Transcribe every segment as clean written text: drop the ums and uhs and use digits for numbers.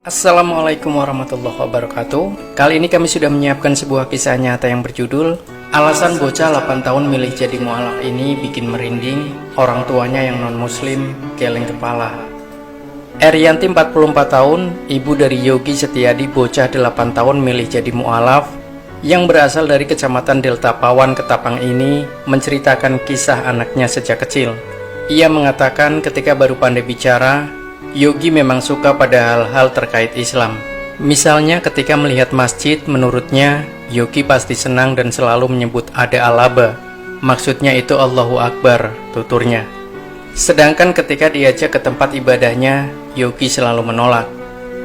Assalamualaikum warahmatullahi wabarakatuh. Kali ini kami sudah menyiapkan sebuah kisah nyata yang berjudul Alasan bocah 8 tahun milih jadi mualaf ini bikin merinding, orang tuanya yang non-muslim geleng kepala. Erianti 44 tahun, ibu dari Yogi Setiadi bocah 8 tahun milih jadi mualaf yang berasal dari Kecamatan Delta Pawan, Ketapang ini menceritakan kisah anaknya sejak kecil. Ia mengatakan ketika baru pandai bicara, Yogi memang suka pada hal-hal terkait Islam. Misalnya ketika melihat masjid, menurutnya Yogi pasti senang dan selalu menyebut ada Alaba. Maksudnya itu Allahu Akbar, tuturnya. Sedangkan ketika diajak ke tempat ibadahnya, Yogi selalu menolak.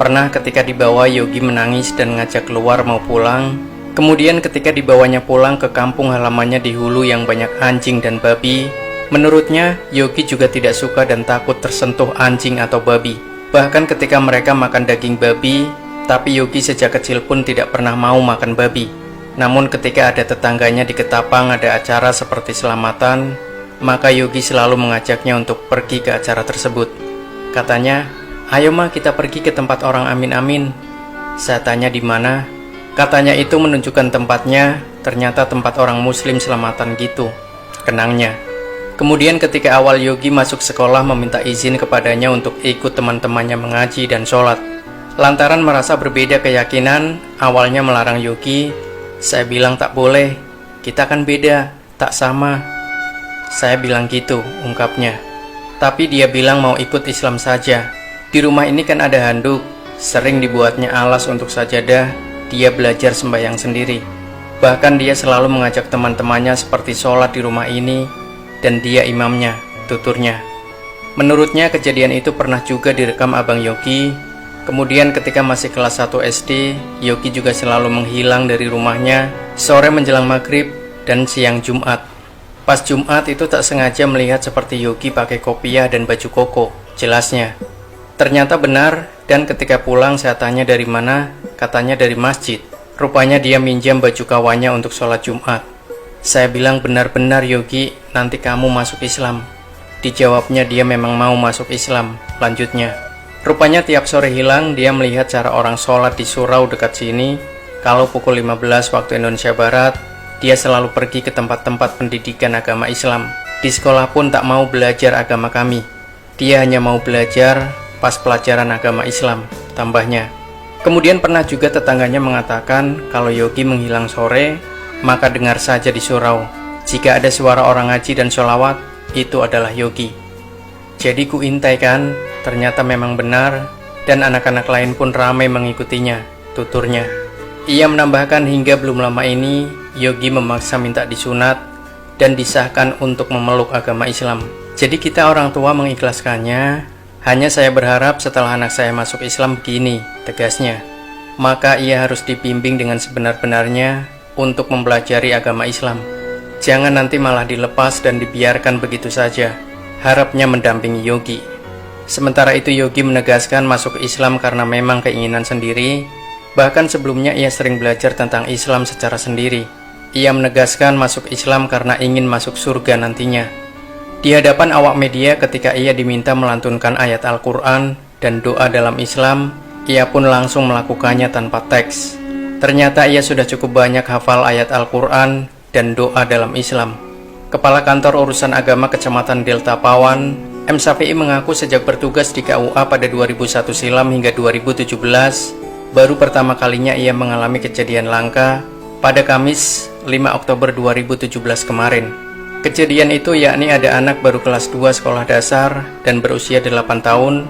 Pernah ketika dibawa, Yogi menangis dan ngajak keluar mau pulang. Kemudian ketika dibawanya pulang ke kampung halamannya di Hulu yang banyak anjing dan babi, menurutnya, Yogi juga tidak suka dan takut tersentuh anjing atau babi. Bahkan ketika mereka makan daging babi, tapi Yogi sejak kecil pun tidak pernah mau makan babi. Namun ketika ada tetangganya di Ketapang ada acara seperti selamatan, maka Yogi selalu mengajaknya untuk pergi ke acara tersebut. Katanya, "Ayo ma, kita pergi ke tempat orang amin-amin." Saya tanya di mana? Katanya itu menunjukkan tempatnya, ternyata tempat orang muslim selamatan gitu, kenangnya. Kemudian ketika awal Yogi masuk sekolah meminta izin kepadanya untuk ikut teman-temannya mengaji dan sholat. Lantaran merasa berbeda keyakinan, awalnya melarang Yogi. Saya bilang tak boleh, kita kan beda, tak sama. Saya bilang gitu, ungkapnya. Tapi dia bilang mau ikut Islam saja. Di rumah ini kan ada handuk, sering dibuatnya alas untuk sajadah, dia belajar sembahyang sendiri. Bahkan dia selalu mengajak teman-temannya seperti sholat di rumah ini, dan dia imamnya, tuturnya. Menurutnya kejadian itu pernah juga direkam abang Yogi. Kemudian ketika masih kelas 1 SD, Yogi juga selalu menghilang dari rumahnya sore menjelang maghrib dan siang Jumat. Pas Jumat itu tak sengaja melihat seperti Yogi pakai kopiah dan baju koko, jelasnya. Ternyata benar, dan ketika pulang saya tanya dari mana, katanya dari masjid. Rupanya dia minjam baju kawannya untuk sholat Jumat. Saya bilang benar-benar Yogi, nanti kamu masuk Islam. Dijawabnya dia memang mau masuk Islam, lanjutnya. Rupanya tiap sore hilang dia melihat cara orang sholat di surau dekat sini. Kalau pukul 15 waktu Indonesia Barat, dia selalu pergi ke tempat-tempat pendidikan agama Islam. Di sekolah pun tak mau belajar agama kami. Dia hanya mau belajar pas pelajaran agama Islam, tambahnya. Kemudian pernah juga tetangganya mengatakan kalau Yogi menghilang sore, maka dengar saja di surau. Jika ada suara orang ngaji dan sholawat, itu adalah Yogi. Jadi kuintai kan, ternyata memang benar, dan anak-anak lain pun ramai mengikutinya, tuturnya. Ia menambahkan hingga belum lama ini, Yogi memaksa minta disunat dan disahkan untuk memeluk agama Islam. Jadi kita orang tua mengikhlaskannya, hanya saya berharap setelah anak saya masuk Islam begini, tegasnya. Maka ia harus dibimbing dengan sebenar-benarnya untuk mempelajari agama Islam. Jangan nanti malah dilepas dan dibiarkan begitu saja. Harapnya mendampingi Yogi. Sementara itu Yogi menegaskan masuk Islam karena memang keinginan sendiri. Bahkan sebelumnya ia sering belajar tentang Islam secara sendiri. Ia menegaskan masuk Islam karena ingin masuk surga nantinya. Di hadapan awak media ketika ia diminta melantunkan ayat Al-Quran dan doa dalam Islam, ia pun langsung melakukannya tanpa teks. Ternyata ia sudah cukup banyak hafal ayat Al-Quran dan doa dalam Islam. Kepala Kantor Urusan Agama Kecamatan Delta Pawan, M. Safi'i mengaku sejak bertugas di KUA pada 2001 silam hingga 2017, baru pertama kalinya ia mengalami kejadian langka pada Kamis 5 Oktober 2017 kemarin. Kejadian itu yakni ada anak baru kelas 2 sekolah dasar dan berusia 8 tahun.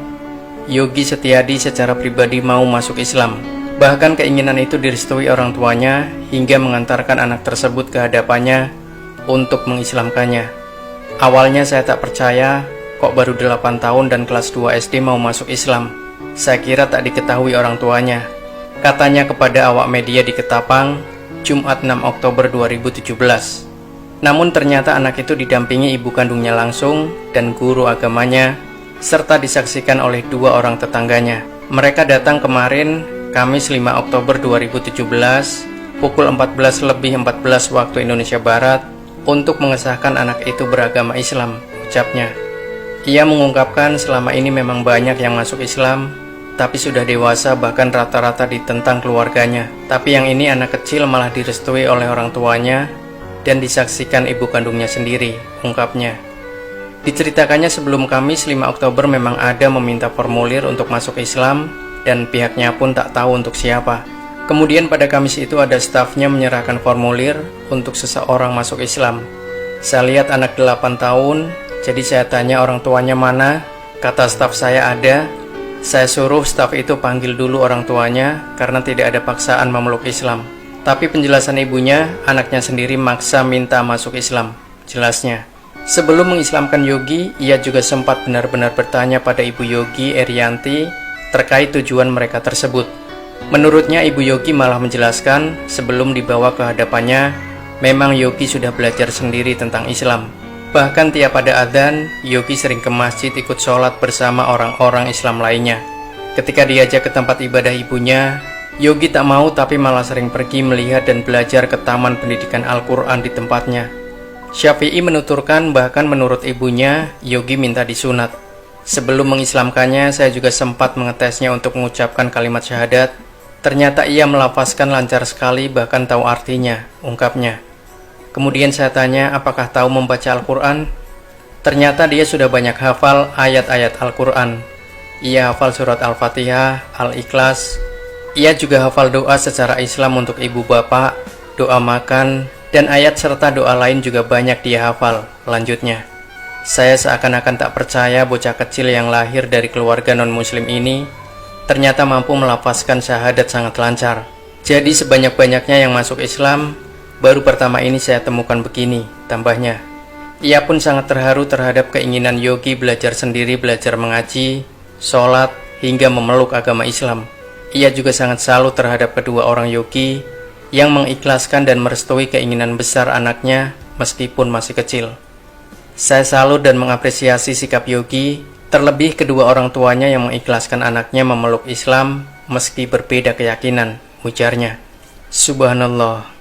Yogi Setiadi secara pribadi mau masuk Islam. Bahkan keinginan itu direstui orang tuanya hingga mengantarkan anak tersebut ke hadapannya untuk mengislamkannya. Awalnya saya tak percaya, kok baru 8 tahun dan kelas 2 SD mau masuk Islam. Saya kira tak diketahui orang tuanya. Katanya kepada awak media di Ketapang, Jumat 6 Oktober 2017. Namun ternyata anak itu didampingi ibu kandungnya langsung dan guru agamanya, serta disaksikan oleh 2 orang tetangganya. Mereka datang kemarin Kamis 5 Oktober 2017 pukul 14:14 waktu Indonesia Barat untuk mengesahkan anak itu beragama Islam, ucapnya. Ia mengungkapkan selama ini memang banyak yang masuk Islam, tapi sudah dewasa, bahkan rata-rata ditentang keluarganya. Tapi yang ini anak kecil malah direstui oleh orang tuanya dan disaksikan ibu kandungnya sendiri, ungkapnya. Diceritakannya sebelum Kamis 5 Oktober memang ada meminta formulir untuk masuk Islam dan pihaknya pun tak tahu untuk siapa. Kemudian pada Kamis itu ada stafnya menyerahkan formulir untuk seseorang masuk Islam. Saya lihat anak 8 tahun, jadi saya tanya orang tuanya mana. Kata staf saya ada. Saya suruh staf itu panggil dulu orang tuanya karena tidak ada paksaan memeluk Islam. Tapi penjelasan ibunya, anaknya sendiri maksa minta masuk Islam. Jelasnya, sebelum mengislamkan Yogi, ia juga sempat benar-benar bertanya pada Ibu Yogi Erianti terkait tujuan mereka tersebut. Menurutnya Ibu Yogi malah menjelaskan sebelum dibawa ke hadapannya, memang Yogi sudah belajar sendiri tentang Islam. Bahkan tiap ada adzan, Yogi sering ke masjid ikut sholat bersama orang-orang Islam lainnya. Ketika diajak ke tempat ibadah ibunya, Yogi tak mau tapi malah sering pergi melihat dan belajar ke taman pendidikan Al-Quran di tempatnya. Syafi'i menuturkan bahkan menurut ibunya, Yogi minta disunat. Sebelum mengislamkannya, saya juga sempat mengetesnya untuk mengucapkan kalimat syahadat. Ternyata ia melafazkan lancar sekali, bahkan tahu artinya, ungkapnya. Kemudian saya tanya apakah tahu membaca Al-Quran. Ternyata dia sudah banyak hafal ayat-ayat Al-Quran. Ia hafal surat Al-Fatihah, Al-Ikhlas. Ia juga hafal doa secara Islam untuk ibu bapak, doa makan, dan ayat serta doa lain juga banyak dia hafal. Lanjutnya, saya seakan-akan tak percaya bocah kecil yang lahir dari keluarga non-muslim ini ternyata mampu melafazkan syahadat sangat lancar. Jadi sebanyak-banyaknya yang masuk Islam, baru pertama ini saya temukan begini, tambahnya. Ia pun sangat terharu terhadap keinginan Yogi belajar sendiri, belajar mengaji, sholat, hingga memeluk agama Islam. Ia juga sangat salut terhadap kedua orang Yogi yang mengikhlaskan dan merestui keinginan besar anaknya meskipun masih kecil. Saya salut dan mengapresiasi sikap Yogi, terlebih kedua orang tuanya yang mengikhlaskan anaknya memeluk Islam meski berbeda keyakinan, ujarnya. Subhanallah.